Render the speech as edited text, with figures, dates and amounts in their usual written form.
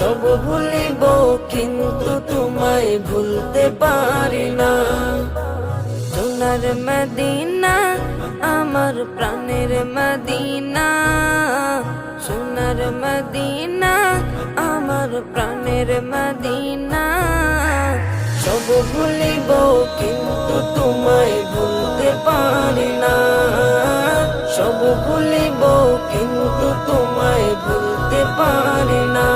সব ভুলিব কিন্তু তোমায় ভুলতে পারি না। সোনার মদিনা আমার প্রাণের মদিনা, সোনার মদিনা আমার প্রাণের মদিনা। সব ভুলিব কিন্তু তোমায় ভুলতে পারি না, সব ভুলিব কিন্তু তোমায় ভুলতে পারি না।